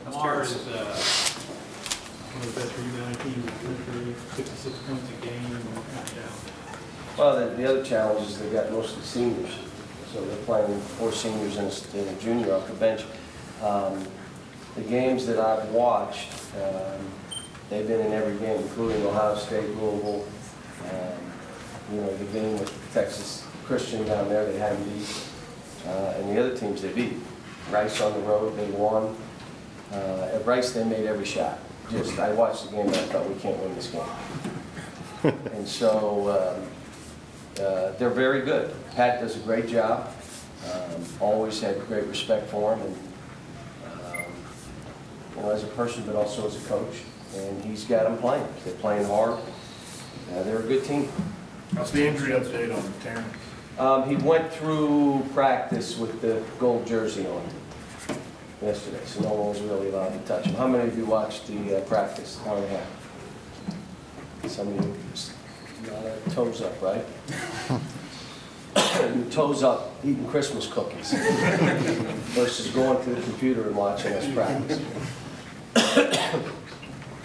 Lamar is one of the best rebounding teams in the country, 56 points a game, and what kind of challenge? Well, the other challenge is they got mostly seniors. So they're playing 4 seniors and a junior off the bench. The games that I've watched, they've been in every game, including Ohio State, Louisville. You know, the game with Texas Christian down there, they had them beat. And the other teams they beat. Rice on the road, they won. At Rice, they made every shot. I watched the game and I thought, we can't win this game. And so they're very good. Pat does a great job. Always had great respect for him, and you know, as a person, but also as a coach. And he's got them playing. They're playing hard. They're a good team. How's the injury update on Terrence? He went through practice with the gold jersey on yesterday, so no one was really allowed to touch him. How many of you watched the practice? Hour and a half. Some of you, toes up, right? Toes up eating Christmas cookies versus going to the computer and watching us practice.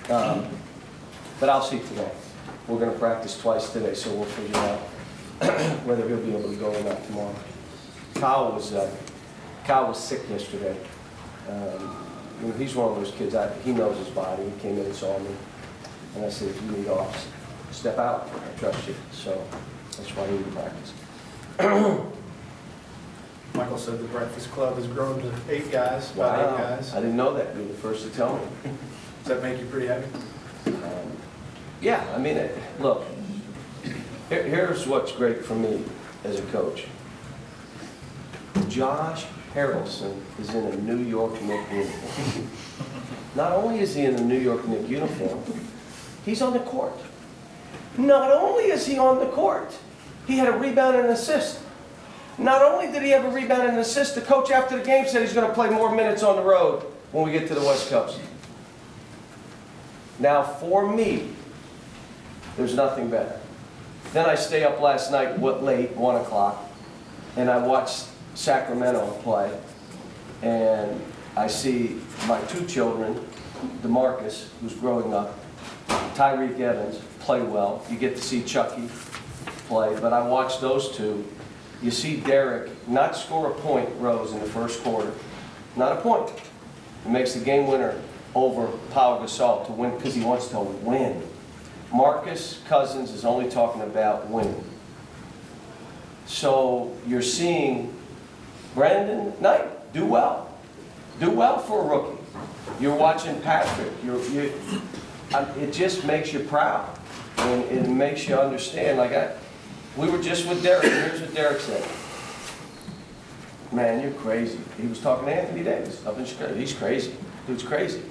But I'll see today. We're going to practice twice today, so we'll figure out whether he'll be able to go or not tomorrow. Kyle was sick yesterday. You know, he's one of those kids, he knows his body. He came in and saw me, and I said, if you need off, step out. I trust you. So that's why he didn't practice. Michael said the Breakfast Club has grown to 8 guys, Wow. about 8 guys. I didn't know that. You're the first to tell me. Does that make you pretty happy? Yeah, I mean, look, here's what's great for me as a coach. Josh Harrelson is in a New York Knicks uniform. Not only is he in the New York Knicks uniform, he's on the court. Not only is he on the court, he had a rebound and an assist. Not only did he have a rebound and an assist, the coach after the game said he's going to play more minutes on the road when we get to the West Coast. Now, for me, there's nothing better. Then I stay up last night, late, 1 o'clock, and I watched Sacramento play, and I see my 2 children, DeMarcus, who's growing up, Tyreek Evans, play well. You get to see Chucky play, but I watched those 2. You see Derek not score a point, Rose, in the first quarter. Not a point. He makes the game winner over Pau Gasol to win because he wants to win. Marcus Cousins is only talking about winning. So you're seeing Brandon Knight do well. Do well for a rookie. You're watching Patrick. It just makes you proud. And it makes you understand. We were just with Derek, and here's what Derek said. Man, you're crazy. He was talking to Anthony Davis up in Chicago. He's crazy. Dude's crazy.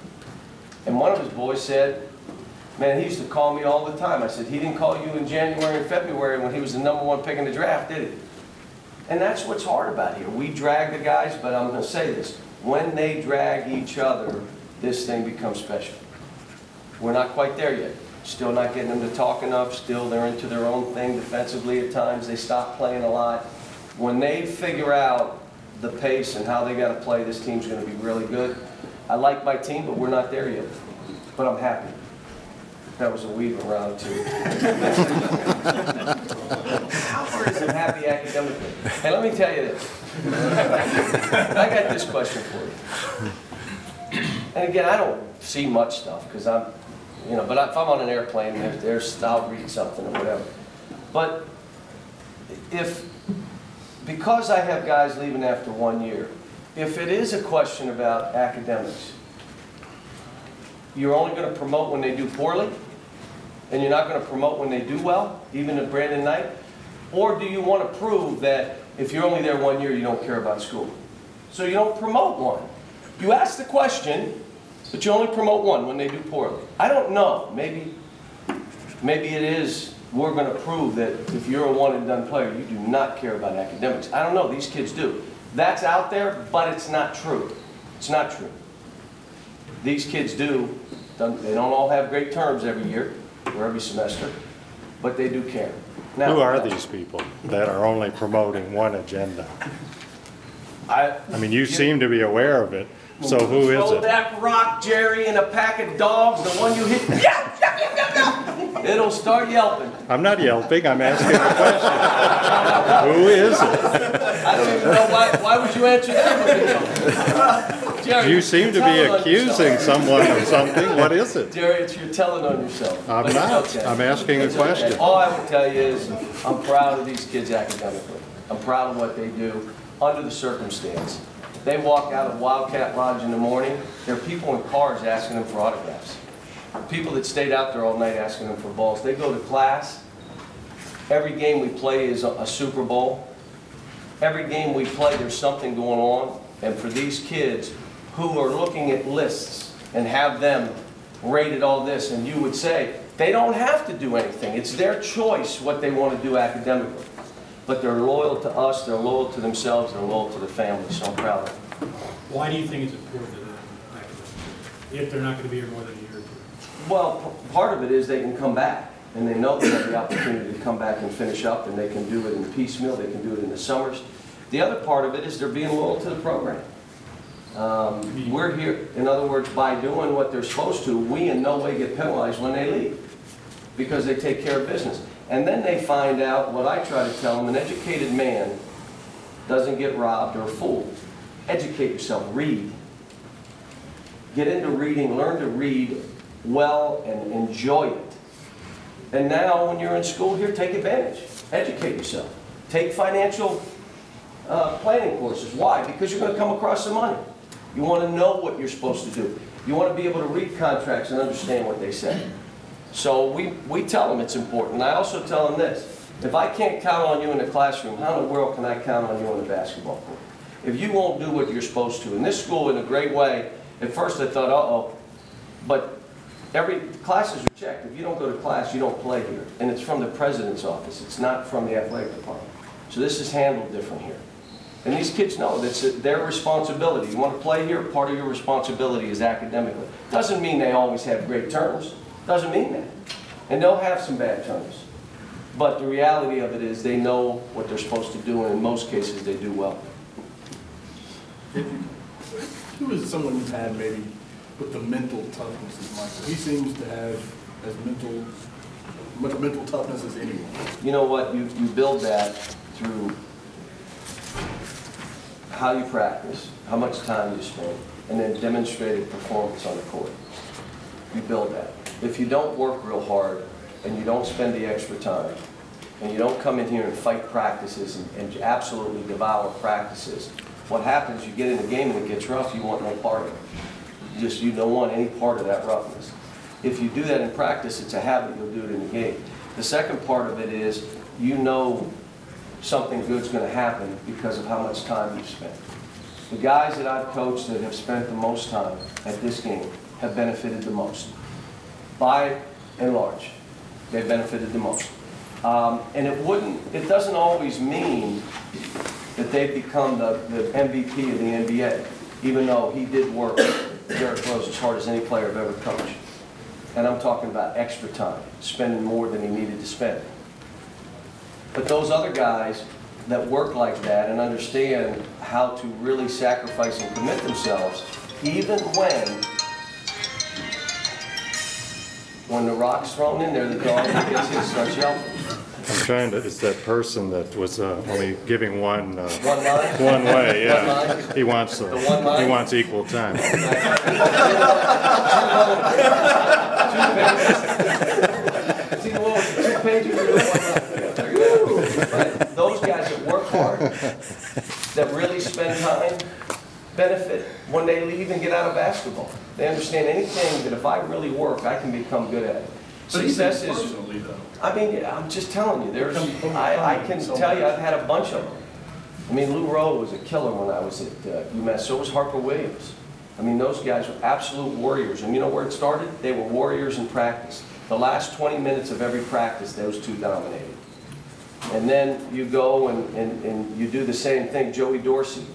And one of his boys said, man, he used to call me all the time. I said, he didn't call you in January and February when he was the #1 pick in the draft, did he? And that's what's hard about here. We drag the guys, but I'm going to say this. When they drag each other, this thing becomes special. We're not quite there yet. Still not getting them to talk enough. Still, they're into their own thing defensively at times. They stop playing a lot. When they figure out the pace and how they got to play, this team's going to be really good. I like my team, but we're not there yet. But I'm happy. That was a weave around too. How far is it happy academically? Hey, let me tell you this. I got this question for you. And again, I don't see much stuff because I'm, you know, but if I'm on an airplane, I'll read something or whatever. But because I have guys leaving after 1 year, if it is a question about academics, you're only going to promote when they do poorly, and you're not going to promote when they do well, even at Brandon Knight? Or do you want to prove that if you're only there 1 year, you don't care about school? So you don't promote one. You ask the question, but you only promote one when they do poorly. I don't know. Maybe it is, we're going to prove that if you're a one-and-done player, you do not care about academics. I don't know. These kids do. That's out there, but it's not true. It's not true. These kids do. They don't all have great terms every year or every semester, but they do care. Now, who are these people that are only promoting one agenda? I mean, you seem to be aware of it, So who is Throw it? that rock, Jerry, in a pack of dogs, the one you hit, it'll start yelping. I'm not yelping, I'm asking a question. Who is it? I don't even know why would you answer that? Jerry, You seem to you're be telling on accusing yourself. someone of something. What is it? Jerry, you're telling on yourself. I'm But it's not. okay. I'm asking a It's okay. question. All I would tell you is, I'm proud of these kids academically. I'm proud of what they do under the circumstance. They walk out of Wildcat Lodge in the morning, there are people in cars asking them for autographs. People that stayed out there all night asking them for balls. They go to class. Every game we play is a Super Bowl. Every game we play, there's something going on. And for these kids who are looking at lists and have them rated all this, and you would say, they don't have to do anything. It's their choice what they want to do academically. But they're loyal to us, they're loyal to themselves, they're loyal to the family, so I'm proud of them. Why do you think it's important to them academically, if they're not going to be here more than a year or two? Well, part of it is they can come back, and they know they have the opportunity to come back and finish up, and they can do it in piecemeal, they can do it in the summers. The other part of it is they're being loyal to the program. We're here, in other words, by doing what they're supposed to, we in no way get penalized when they leave, because they take care of business. And then they find out what I try to tell them: an educated man doesn't get robbed or fooled. Educate yourself, read. Get into reading, learn to read well and enjoy it. And now when you're in school here, take advantage. Educate yourself. Take financial planning courses. Why? Because you're going to come across some money. You want to know what you're supposed to do. You want to be able to read contracts and understand what they say. So we tell them it's important. And I also tell them this: if I can't count on you in the classroom, how in the world can I count on you on the basketball court? If you won't do what you're supposed to. In this school, in a great way, at first I thought, uh-oh, but every classes are checked. If you don't go to class, you don't play here. And it's from the president's office. It's not from the athletic department. So this is handled different here. And these kids know that's their responsibility. You want to play here, part of your responsibility is academically. Doesn't mean they always have great terms. Doesn't mean that. And they'll have some bad terms. But the reality of it is they know what they're supposed to do, and in most cases they do well. Who is someone you've had maybe with the mental toughness as Michael? He seems to have as much mental toughness as anyone. You know what? You build that through how you practice, how much time you spend, and then demonstrated performance on the court. You build that. If you don't work real hard and you don't spend the extra time and you don't come in here and fight practices and absolutely devour practices, what happens, you get in the game and it gets rough, you want no part of it. You don't want any part of that roughness. If you do that in practice, it's a habit, you'll do it in the game. The second part of it is you know something good's going to happen because of how much time you've spent. The guys that I've coached that have spent the most time at this game have benefited the most. By and large, they've benefited the most. And it doesn't always mean that they've become the MVP of the NBA, even though he did work Derrick Rose as hard as any player I've ever coached. And I'm talking about extra time, spending more than he needed to spend. But those other guys that work like that and understand how to really sacrifice and commit themselves, even when the rock's thrown in there, the dog that gets hit starts yelping. I'm trying to, it's that person that was only giving one One line? one way, One yeah. line? He wants one line? he wants equal time. See the little 2 pages? Right? Those guys that work hard, that really spend time, benefit when they leave and get out of basketball. They understand anything that if I really work, I can become good at it. Success is, Personally, though. I mean, I'm just telling you, I can tell you I've had a bunch of them. I mean, Lou Rowe was a killer when I was at UMass, so was Harper Williams. I mean, those guys were absolute warriors. And you know where it started? They were warriors in practice. The last 20 minutes of every practice, those two dominated. And then you go and you do the same thing. Joey Dorsey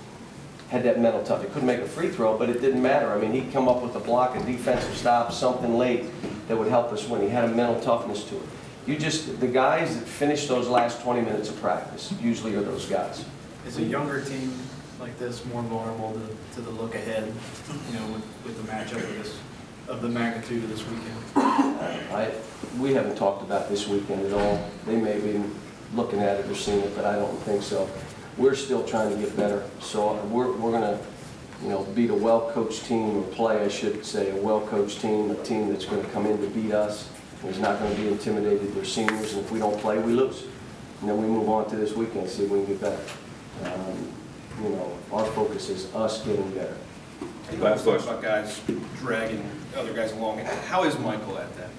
had that mental tough. He couldn't make a free throw, but it didn't matter. I mean, he'd come up with a block, a defensive stop, something late that would help us win. He had a mental toughness to it. The guys that finish those last 20 minutes of practice usually are those guys. Is a younger team like this more vulnerable to the look ahead, you know, with the matchup of the magnitude of this weekend? We haven't talked about this weekend at all. They may have been looking at it or seen it, but I don't think so. We're still trying to get better. So we're going to, you know, beat a well-coached team, or play, I should say, a well-coached team, a team that's going to come in to beat us. Is not going to be intimidated. They're seniors, and if we don't play, we lose. And then we move on to this weekend, see if we can get better. You know, our focus is us getting better. Last question about guys dragging other guys along. How is Michael at that?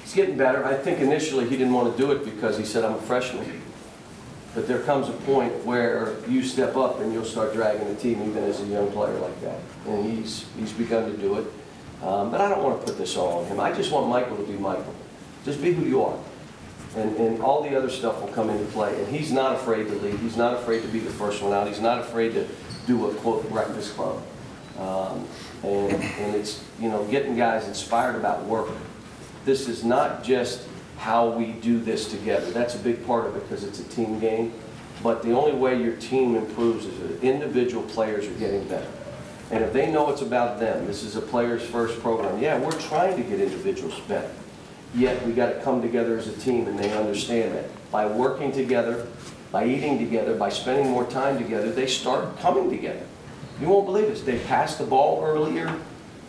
He's getting better. I think initially he didn't want to do it because he said, I'm a freshman. But there comes a point where you step up and you'll start dragging the team, even as a young player like that. And he's begun to do it. But I don't want to put this all on him. I just want Michael to be Michael. Just be who you are. And all the other stuff will come into play. And he's not afraid to lead. He's not afraid to be the first one out. He's not afraid to do a, quote, breakfast club. And it's, you know, getting guys inspired about work. This is not just how we do this together. That's a big part of it because it's a team game. But the only way your team improves is that individual players are getting better. And if they know it's about them, this is a players first program. Yeah, we're trying to get individuals better. Yet we got to come together as a team, and they understand that. By working together, by eating together, by spending more time together, they start coming together. You won't believe this. They pass the ball earlier.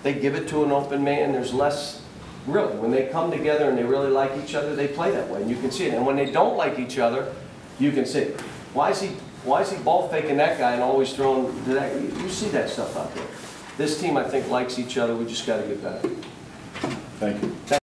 They give it to an open man. There's less, really. When they come together and they really like each other, they play that way, and you can see it. And when they don't like each other, you can see it. Why is he ball faking that guy and always throwing to that? You see that stuff out there. This team, I think, likes each other. We just got to get better. Thank you.